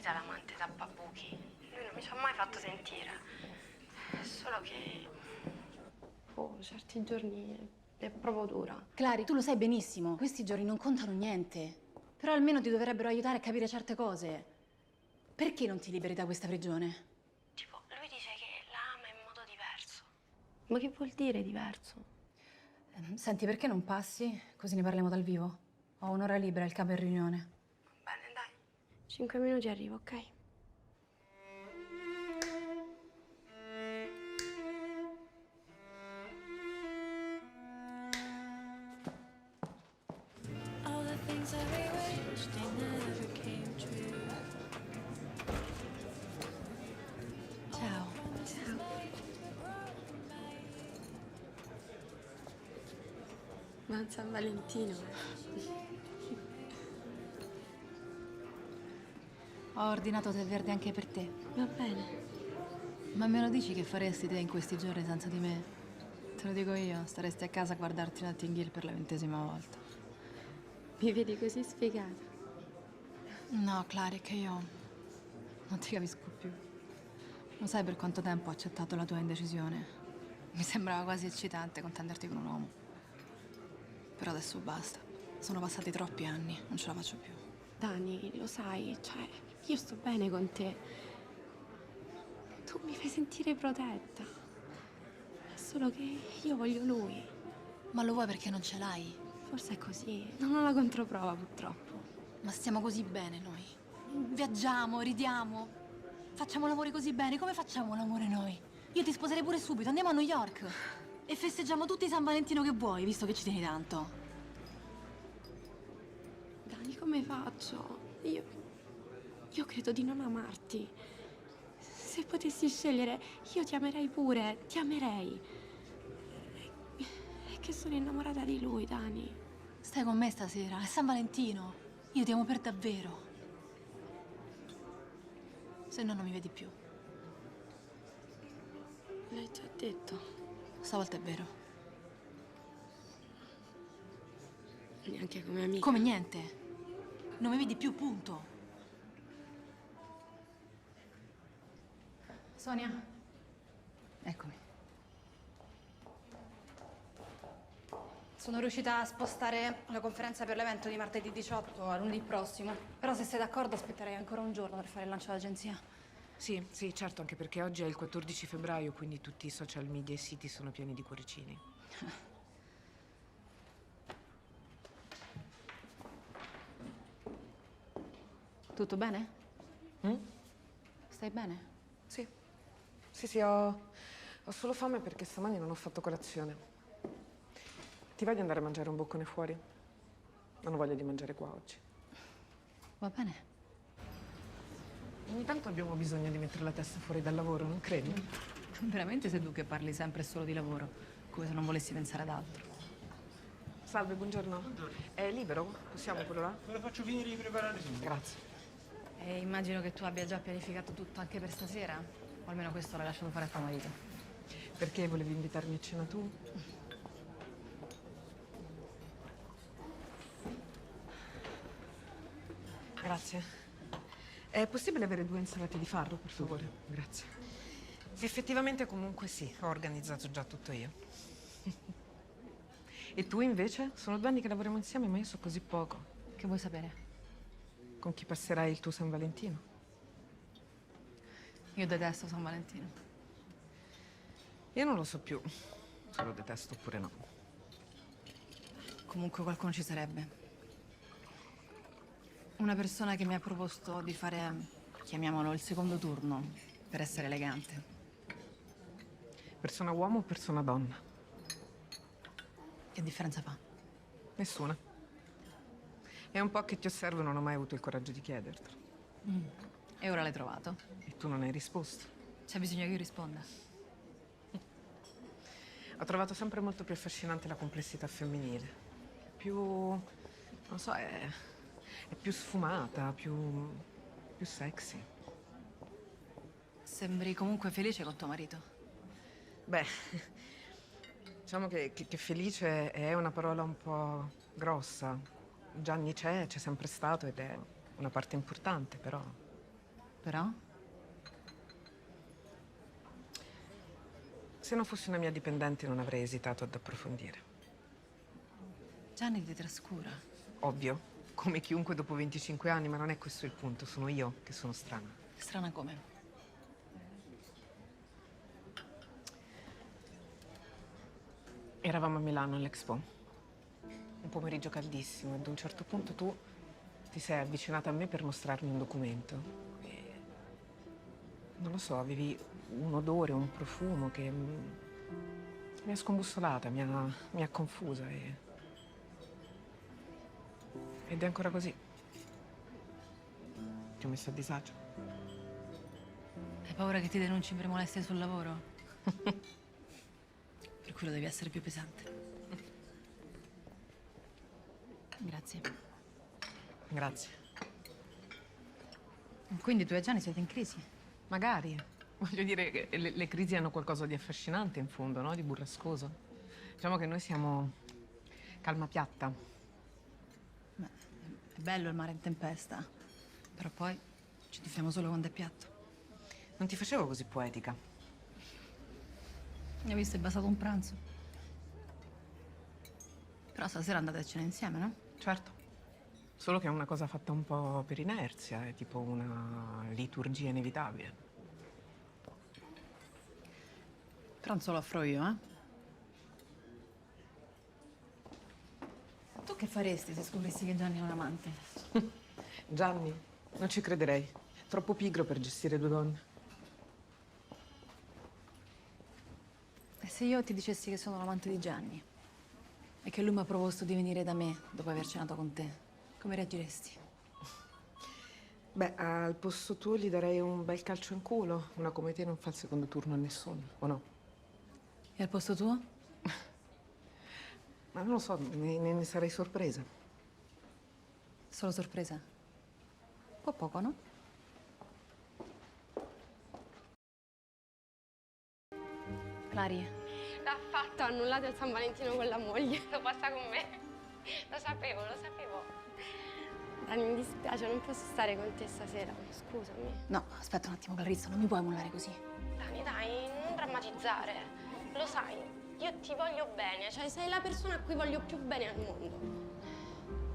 vita l'amante tappabuchi. Lui non mi ci ha mai fatto sentire. Solo che... oh, certi giorni è proprio dura. Clary, tu lo sai benissimo, questi giorni non contano niente. Però almeno ti dovrebbero aiutare a capire certe cose. Perché non ti liberi da questa prigione? Tipo, lui dice che la ama in modo diverso. Ma che vuol dire diverso? Senti, perché non passi? Così ne parliamo dal vivo. Ho un'ora libera, il capo è in riunione. Bene, dai. 5 minuti arrivo, ok? All the things that we wished they never came true. Ciao. Buon San Valentino. Ho ordinato tè verde anche per te. Va bene. Ma me lo dici che faresti te in questi giorni senza di me? Te lo dico io, staresti a casa a guardarti Notting Hill per la 20ª volta. Mi vedi così sfigata. No, Clary, è che io non ti capisco più. Non sai per quanto tempo ho accettato la tua indecisione. Mi sembrava quasi eccitante contenderti con un uomo. Però adesso basta. Sono passati troppi anni, non ce la faccio più. Dani, lo sai, cioè, io sto bene con te. Tu mi fai sentire protetta. È solo che io voglio lui. Ma lo vuoi perché non ce l'hai? Forse è così. Non ho la controprova, purtroppo. Ma stiamo così bene noi. Viaggiamo, ridiamo. Facciamo l'amore così bene. Come facciamo l'amore noi? Io ti sposerei pure subito. Andiamo a New York. E festeggiamo tutti San Valentino che vuoi, visto che ci tieni tanto. Dani, come faccio? Io credo di non amarti. Se potessi scegliere, io ti amerei pure. Ti amerei. È che sono innamorata di lui, Dani. Stai con me stasera, è San Valentino. Io ti amo per davvero. Se no non mi vedi più. L'hai già detto. Stavolta è vero. Neanche come amica. Come niente. Non mi vedi più, punto. Sonia? Eccomi. Sono riuscita a spostare la conferenza per l'evento di martedì 18 a lunedì prossimo. Però se sei d'accordo aspetterei ancora un giorno per fare il lancio d'agenzia. Sì, sì, certo, anche perché oggi è il 14 febbraio, quindi tutti i social media e siti sono pieni di cuoricini. Tutto bene? Mm? Stai bene? Sì. Sì, ho solo fame perché stamani non ho fatto colazione. Ti va di andare a mangiare un boccone fuori? Non ho voglia di mangiare qua oggi. Va bene. Ogni tanto abbiamo bisogno di mettere la testa fuori dal lavoro, non credi? Veramente sei tu che parli sempre solo di lavoro, come se non volessi pensare ad altro. Salve, buongiorno. È libero? Possiamo quello là? Me lo faccio finire di preparare subito. Grazie. E immagino che tu abbia già pianificato tutto anche per stasera? O almeno questo l'hai lasciato fare a tuo marito. Perché volevi invitarmi a cena tu? Grazie. È possibile avere 2 insalate di farro, per favore? Grazie. Effettivamente comunque sì, ho organizzato già tutto io. E tu invece? Sono 2 anni che lavoriamo insieme, ma io so così poco. Che vuoi sapere? Con chi passerai il tuo San Valentino? Io detesto San Valentino. Io non lo so più se lo detesto oppure no. Comunque qualcuno ci sarebbe. Una persona che mi ha proposto di fare, chiamiamolo, il secondo turno, per essere elegante. Persona uomo o persona donna? Che differenza fa? Nessuna. È un po' che ti osservo e non ho mai avuto il coraggio di chiedertelo. E ora l'hai trovato? E tu non hai risposto. C'è bisogno che io risponda. Ho trovato sempre molto più affascinante la complessità femminile. Più... non so, è più sfumata, più sexy. Sembri comunque felice con tuo marito. Beh, diciamo che felice è una parola un po' grossa. Gianni c'è sempre stato ed è una parte importante, però Però? Se non fossi una mia dipendente non avrei esitato ad approfondire. Gianni ti trascura. Ovvio, come chiunque dopo 25 anni, ma non è questo il punto, sono io che sono strana. Strana come? Eravamo a Milano all'Expo, un pomeriggio caldissimo, e ad un certo punto tu ti sei avvicinata a me per mostrarmi un documento. E non lo so, avevi un odore, un profumo che mi ha scombussolata, mi ha confusa ed è ancora così. Ti ho messo a disagio. Hai paura che ti denunci per molestie sul lavoro? Per cui lo devi essere più pesante. Grazie. Grazie. Quindi tu e Gianni siete in crisi? Magari. Voglio dire che le crisi hanno qualcosa di affascinante in fondo, no? Di burrascoso. Diciamo che noi siamo calma piatta. Beh, è bello il mare in tempesta, però poi ci tuffiamo solo quando è piatto. Non ti facevo così poetica. Ne ho visto, è bastato un pranzo. Però stasera andate a cena insieme, no? Certo. Solo che è una cosa fatta un po' per inerzia, è tipo una liturgia inevitabile. Pranzo lo offro io, eh? Tu che faresti se scoprissi che Gianni è un amante? Gianni, non ci crederei. Troppo pigro per gestire due donne. E se io ti dicessi che sono l'amante di Gianni e che lui mi ha proposto di venire da me dopo aver cenato con te, come reagiresti? Beh, al posto tuo gli darei un bel calcio in culo. Una come te non fa il secondo turno a nessuno, o no? E al posto tuo? Ma non lo so, ne sarei sorpresa. Solo sorpresa? Un po' poco, no? Clari, L'ha fatto, ha annullato il San Valentino con la moglie. Lo passa con me. Lo sapevo, lo sapevo. Dani, mi dispiace, non posso stare con te stasera. Scusami. no, aspetta un attimo, Clarissa, non mi puoi mollare così. Dani, dai, non drammatizzare. Lo sai, io ti voglio bene, cioè sei la persona a cui voglio più bene al mondo.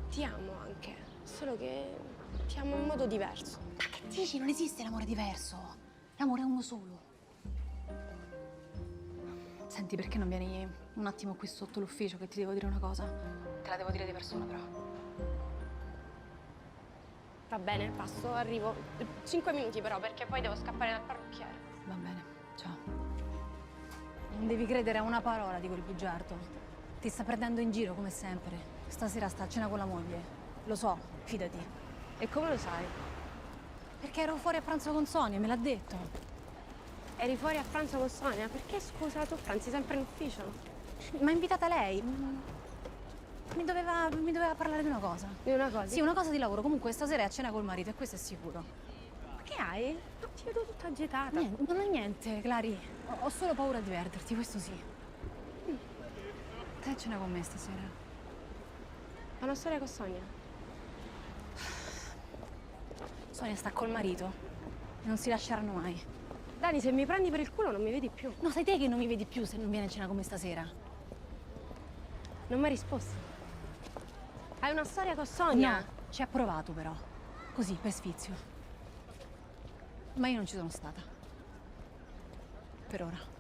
Ti amo anche, solo che ti amo in modo diverso. Ma che dici? Non esiste l'amore diverso. L'amore è uno solo. Senti, perché non vieni un attimo qui sotto l'ufficio che ti devo dire una cosa? Te la devo dire di persona, però. Va bene, passo, arrivo. 5 minuti però, perché poi devo scappare dal parrucchiere. Va bene, ciao. Non devi credere a una parola di quel bugiardo. Ti sta prendendo in giro, come sempre. Stasera sta a cena con la moglie. Lo so, fidati. E come lo sai? Perché ero fuori a pranzo con Sonia, me l'ha detto. Eri fuori a pranzo con Sonia? Perché scusa, tu pranzi sempre in ufficio? Mi ha invitata lei. Mi doveva parlare di una cosa. Di una cosa? Sì, una cosa di lavoro. Comunque stasera è a cena col marito e questo è sicuro. Ma che hai? No, ti vedo tutta agitata. Niente, non è niente, Clari. Ho solo paura di perderti, questo sì. Te a cena con me stasera. Fa una storia con Sonia? Sonia sta col marito e non si lasceranno mai. Dani, se mi prendi per il culo non mi vedi più. No, sai te che non mi vedi più se non vieni a cena con me stasera. Non mi hai risposto. Hai una storia con Sonia? No, ci ha provato però. Così, per sfizio. Ma io non ci sono stata. Per ora.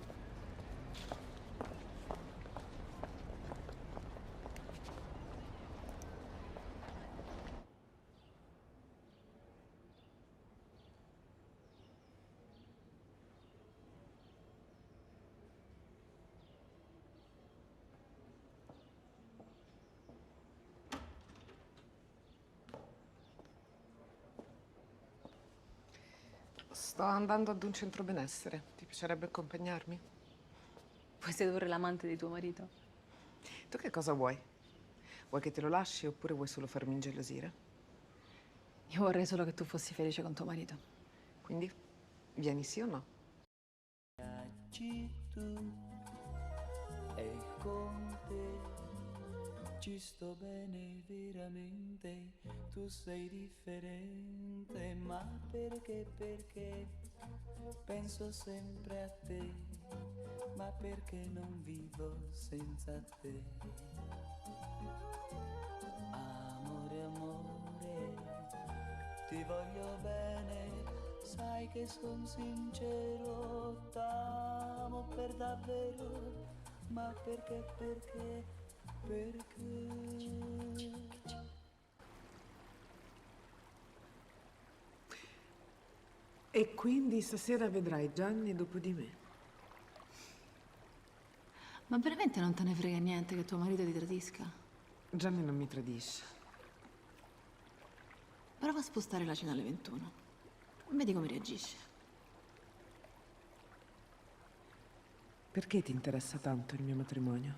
Sto andando ad un centro benessere. Ti piacerebbe accompagnarmi? Puoi sedurre l'amante di tuo marito? Tu che cosa vuoi? Vuoi che te lo lasci oppure vuoi solo farmi ingelosire? Io vorrei solo che tu fossi felice con tuo marito. Quindi, vieni sì o no? Viaggi tu e con te ci sto bene veramente, tu sei differente ma perché penso sempre a te, ma perché non vivo senza te. Amore, amore, ti voglio bene, sai che son sincero, t'amo per davvero, ma perché? E quindi stasera vedrai Gianni dopo di me. Ma veramente non te ne frega niente che tuo marito ti tradisca? Gianni non mi tradisce. Prova a spostare la cena alle 21. Vedi come reagisce. Perché ti interessa tanto il mio matrimonio?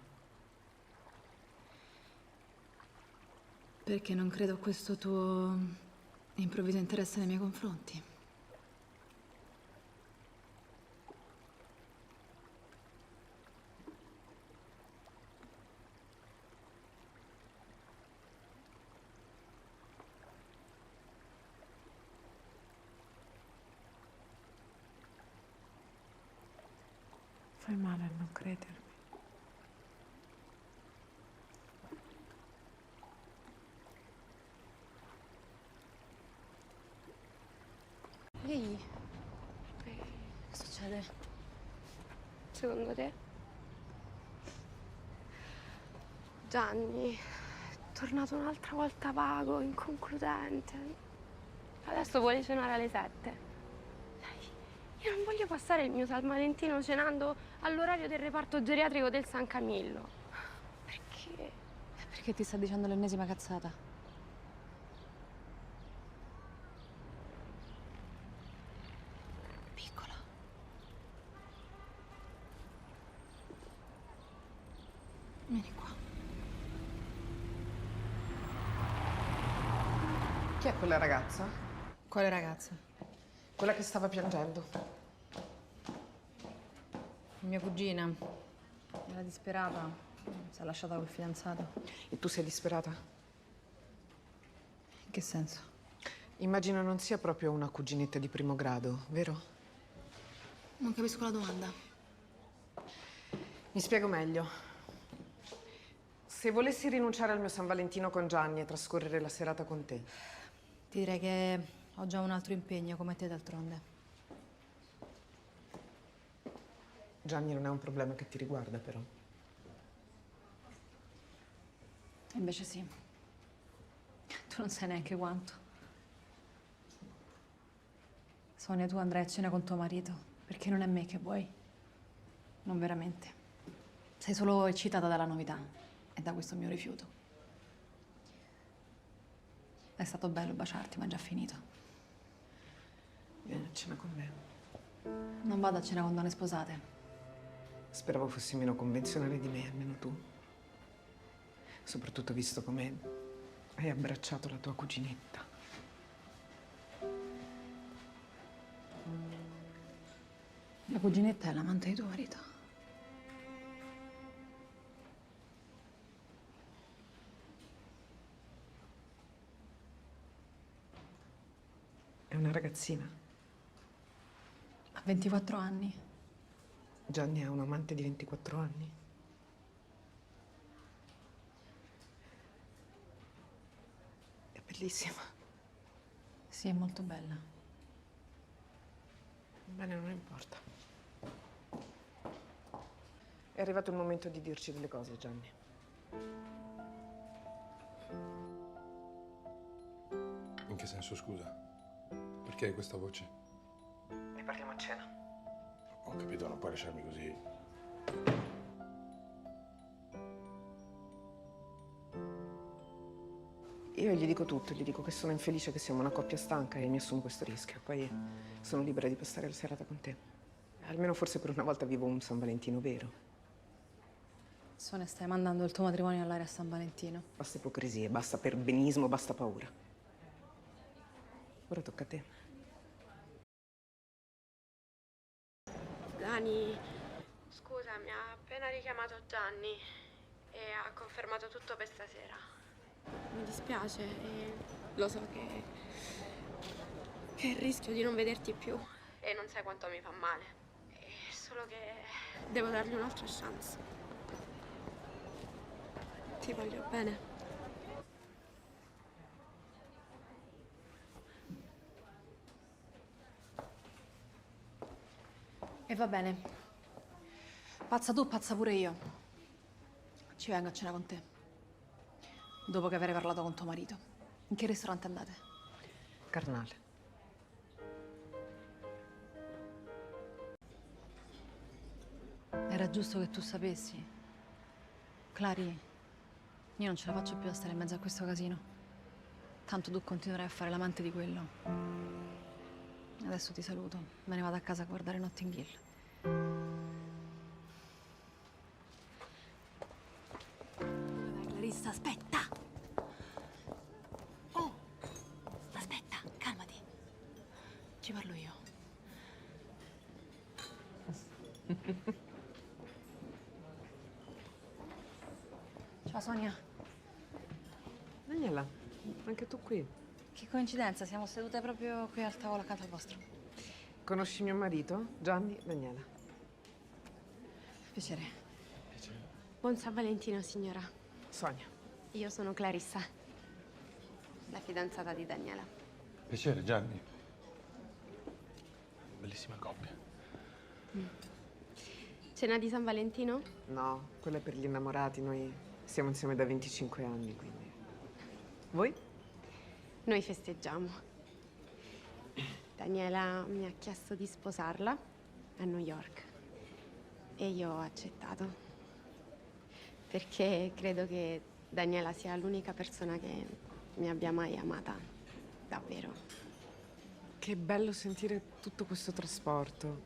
Perché non credo a questo tuo improvviso interesse nei miei confronti. Fai male a non credermi. Ehi, che succede? Secondo te? Gianni, è tornato un'altra volta vago, inconcludente. Adesso vuole cenare alle 7. Dai, io non voglio passare il mio San Valentino cenando all'orario del reparto geriatrico del San Camillo. Perché? Perché ti sta dicendo l'ennesima cazzata? Piccola. Vieni qua. Chi è quella ragazza? Quale ragazza? Quella che stava piangendo. Mia cugina. Era disperata. Si è lasciata col fidanzato. E tu sei disperata? In che senso? Immagino non sia proprio una cuginetta di primo grado, vero? Non capisco la domanda. Mi spiego meglio. Se volessi rinunciare al mio San Valentino con Gianni e trascorrere la serata con te, Ti direi che ho già un altro impegno, come te d'altronde. Gianni non è un problema che ti riguarda, però. Invece sì. Tu non sai neanche quanto. Sonia, tu andrai a cena con tuo marito, perché non è me che vuoi. Non veramente. Sei solo eccitata dalla novità e da questo mio rifiuto. È stato bello baciarti, ma è già finito. Vieni a cena con me. Non vado a cena con donne sposate. Speravo fossi meno convenzionale di me, almeno tu. Soprattutto visto come hai abbracciato la tua cuginetta. La cuginetta è l'amante di tuo marito. È una ragazzina. Ha 24 anni. Gianni ha un amante di 24 anni. È bellissima. Sì, è molto bella. Bene, non importa. È arrivato il momento di dirci delle cose, Gianni. In che senso, scusa? Perché hai questa voce? Ne parliamo a cena. Ho capito, non puoi lasciarmi così. Io gli dico tutto, gli dico che sono infelice, che siamo una coppia stanca e mi assumo questo rischio. Poi sono libera di passare la serata con te. Almeno forse per una volta vivo un San Valentino vero. Sonia, stai mandando il tuo matrimonio all'aria a San Valentino. Basta ipocrisie, basta perbenismo, basta paura. Ora tocca a te. Dani, scusa, mi ha appena richiamato Gianni e ha confermato tutto per stasera. Mi dispiace e lo so che che rischio di non vederti più. E non sai quanto mi fa male. È solo che devo dargli un'altra chance. Ti voglio bene. E va bene. Pazza tu, pazza pure io. Ci vengo a cena con te. Dopo che avrei parlato con tuo marito. In che ristorante andate? Carnale. Era giusto che tu sapessi. Clary, io non ce la faccio più a stare in mezzo a questo casino. Tanto tu continuerai a fare l'amante di quello. Adesso ti saluto. Me ne vado a casa a guardare Notting Hill. Dai, Clarissa, aspetta! Oh! Aspetta, calmati. Ci parlo io. Ciao Sonia. Daniela, anche tu qui. Che coincidenza, siamo sedute proprio qui al tavolo accanto al vostro. Conosci mio marito? Gianni, Daniela. Piacere. Buon San Valentino, signora. Sonia. Io sono Clarissa, la fidanzata di Daniela. Piacere, Gianni. Bellissima coppia. Cena di San Valentino? No, quella è per gli innamorati. Noi siamo insieme da 25 anni, quindi. Voi? Noi festeggiamo. Daniela mi ha chiesto di sposarla a New York e io ho accettato. Perché credo che Daniela sia l'unica persona che mi abbia mai amata, davvero. Che bello sentire tutto questo trasporto.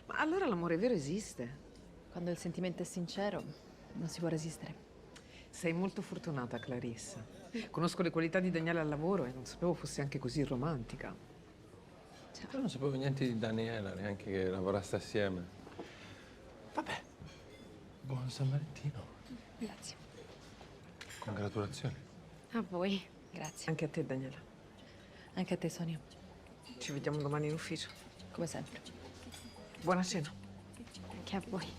Ma allora l'amore vero esiste? Quando il sentimento è sincero, non si può resistere. Sei molto fortunata, Clarissa. Conosco le qualità di Daniela al lavoro e non sapevo fosse anche così romantica. Io non sapevo niente di Daniela, neanche che lavoraste assieme. Vabbè, buon San Valentino. Grazie. Congratulazioni. A voi. Grazie. Anche a te, Daniela. Anche a te, Sonia. Ci vediamo domani in ufficio. Come sempre. Buona cena. Anche a voi.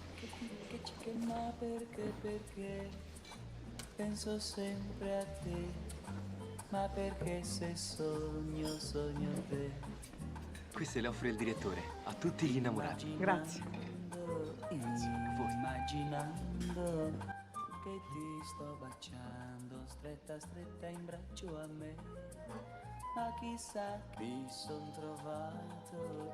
Ma perché penso sempre a te, ma perché se sogno te. Queste le offre il direttore a tutti gli innamorati. Grazie. Immaginando che ti sto baciando stretta stretta in braccio a me, ma chissà chi son trovato